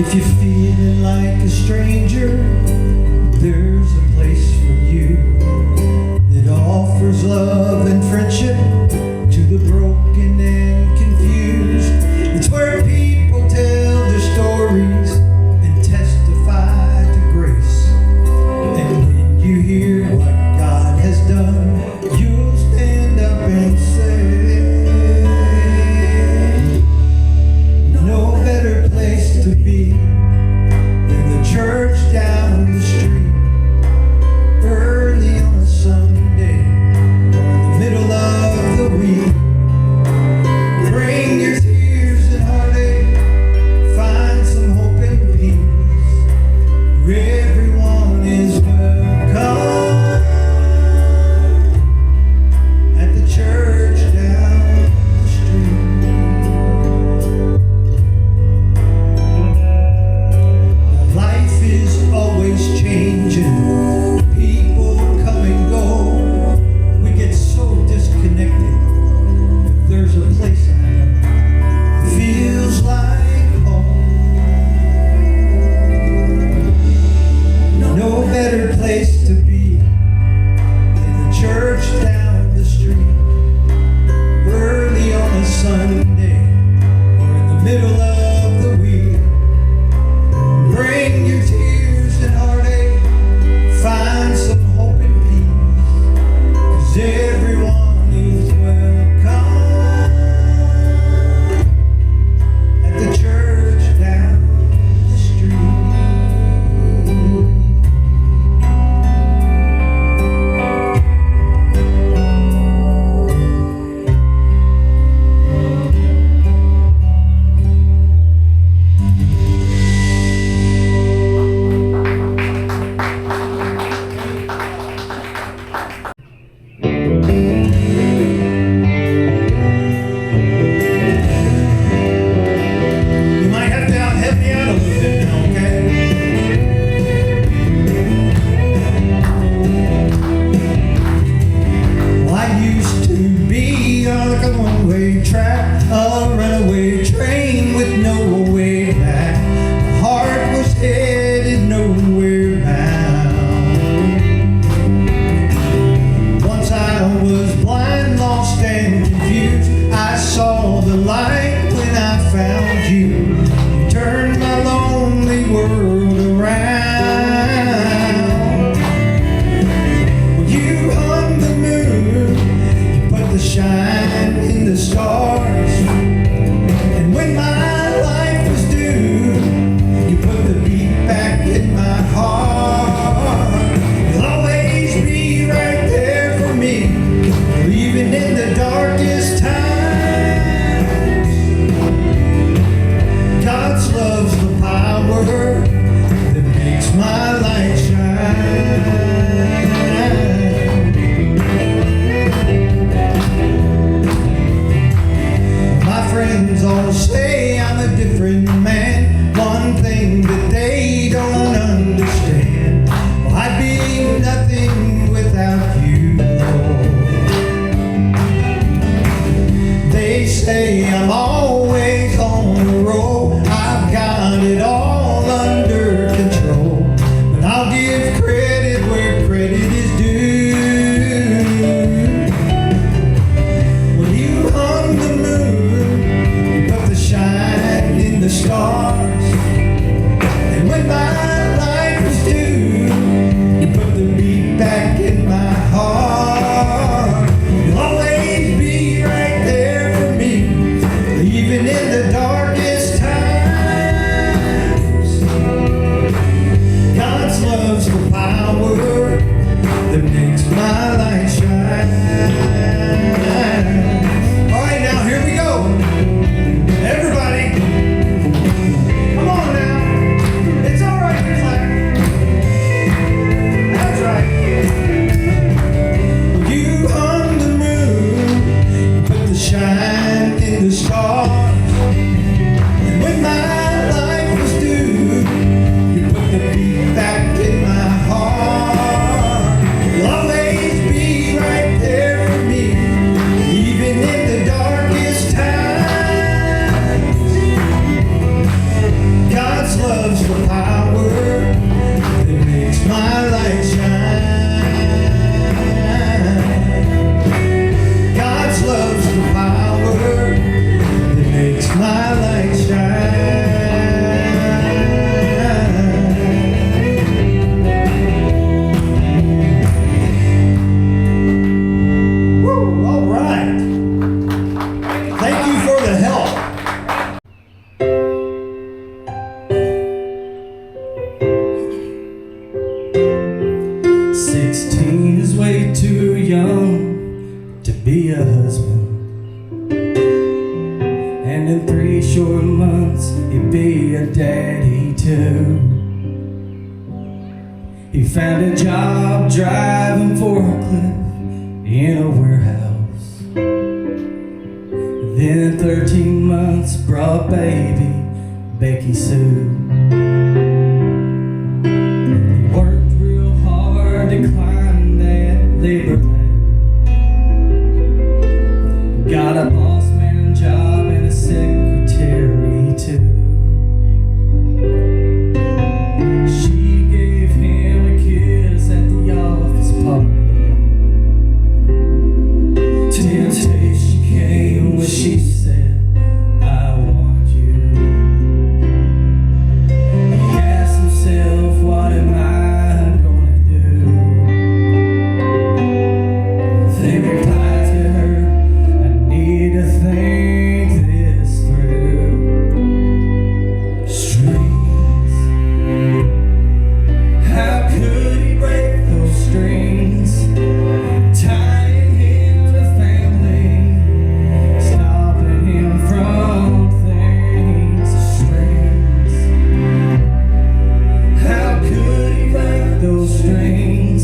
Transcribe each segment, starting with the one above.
If you're feeling like a stranger, there's a place for you that offers love and friendship to the broken and confused. It's where people tell their stories and testify to grace. And when you hear what God has done, you'll stand up and say, no better place to be than the church down the street, early on a Sunday or in the middle of the week. Bring your tears and heartache, find some hope and peace. Everyone is welcome at the church down the street. Life is always changing, people come and go. We get so disconnected. There's a place I know feels like home. No better place to be than the church down the street, early on a Sunday or in the middle of the week. Bring your tears and heartache, find some hope and peace, 'cause everyone is welcome at the church down the street. You might have to help me out a little bit now, okay? Well, I used to be like a one-way track, a runaway train with no way back. My heart was headed nowhere bound. Once I was blind, lost and confused. I saw the light when I found you. You turned my lonely world around. Well, you hung the moon, you put the shine in the stars. And when my life was due, you put the beat back in my heart. You'll always be right there for me, even in the darkest times. God's love's the power that makes my light shine. My friends all say I'm a different man. One thing that they don't understand, well, I'd be nothing without you, Lord. They say I'm always on the road. I've got it all under control, but I'll give credit where credit is due. When you hung the moon, you put the shine in the stars. And when my life was due, you put the beat back in my heart. You'll always be right there for me, even in the darkest times. God's love's the power that makes my light shine. All right, now here we go. Everybody, come on now. It's all right to clap. That's right. You hung the moon, you put the shine in the stars. And when my life was due, you put the beat back in my heart. You'll always be right there for me, even in the darkest times. God's love and in 3 short months he'd be a daddy too. He found a job driving forklift in a warehouse. Then in 13 months brought baby Becky Sue. He worked real hard to climb that labor ladder. Got a boss man job and a secretary too. She gave him a kiss at the office party. Temptation came when she said, I want you. He asked himself, what am I gonna do? They replied to her, I need to think this through. Strings. How could he break those strings? Tying him to family, stopping him from things. Strings. How could he break those strings?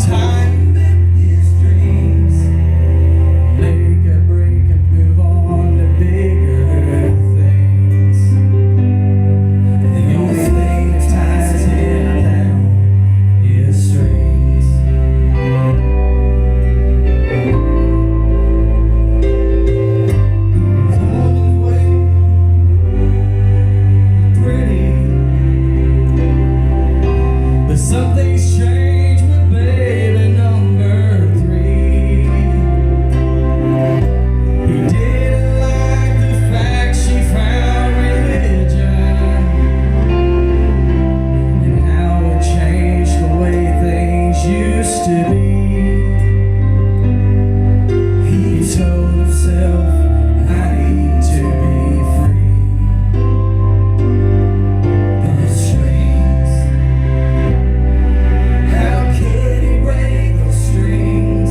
Tying him his dreams. Make a break and move on to bigger things. The only thing that ties him down is strings. He's on his way, pretty, but something's changed with baby number 3. He didn't like the fact she found religion and how it changed the way things used to be. He told himself, I need to be free. But the strings, how could he break those strings?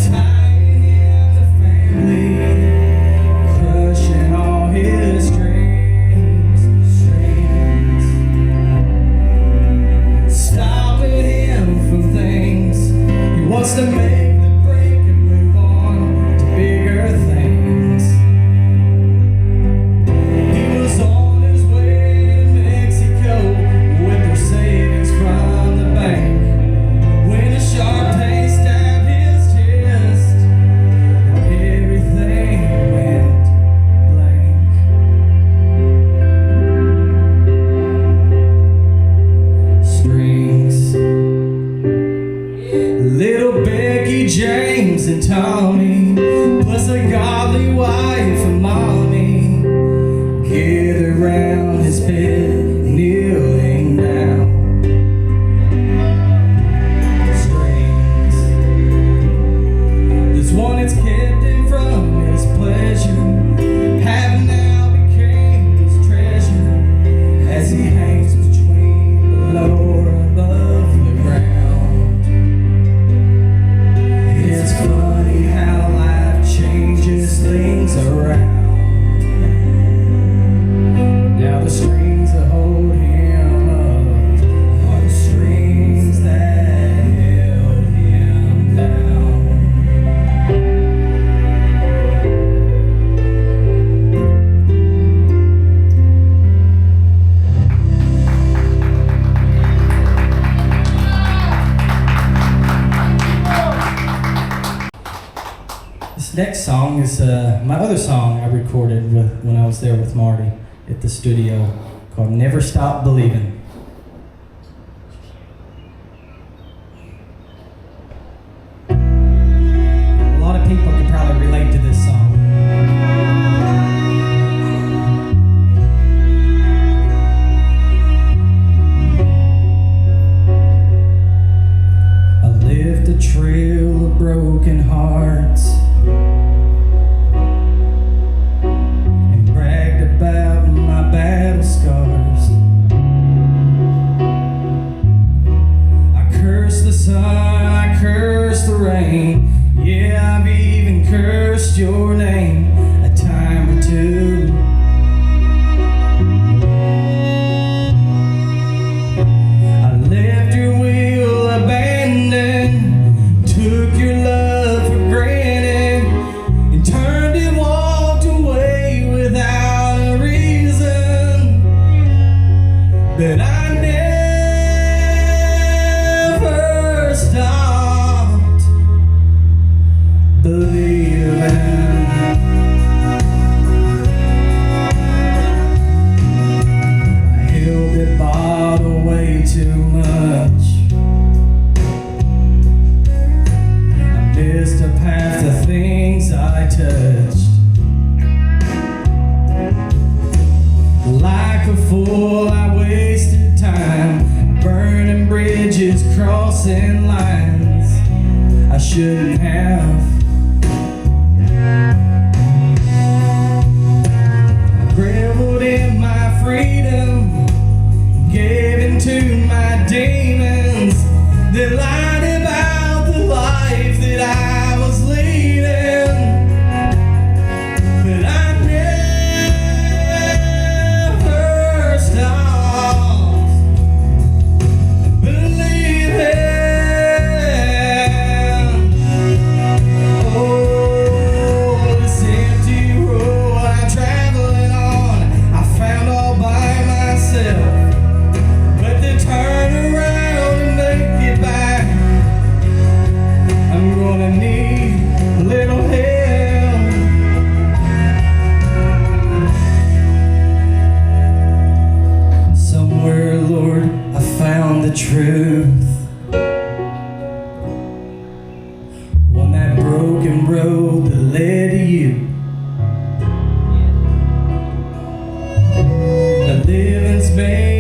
Tying him to family, crushing all his dreams. Strings, stopping him from things. He wants to make the break and move on to bigger things. He was on his way to Mexico with their savings from the bank when a sharp pain stabbed his chest and everything went blank. Strings. Little Becky, James, and Tommy, plus a godly wife and mommy, gathered round his bed, kneeling down. Strings. This one that's kept him from his pleasure have now became his treasure as he hangs between below or above the ground. It's funny how life changes things around. Now the strings that hold him up are the strings that held him down. This next song is my other song I recorded when I was there with Marty at the studio, called Never Stop Believing. A lot of people can probably relate to this song. I lived a trail of broken hearts and bragged about my battle scars. shouldn't have. I reveled in my freedom, gave into my demons, that lied about the life that I was leading. But I never stopped believing. Oh, this empty road I'm traveling on, I found all by myself. But to turn around and make it back, I'm gonna need a little help. Somewhere, Lord, I found the truth on that broken road that led to you. The living's made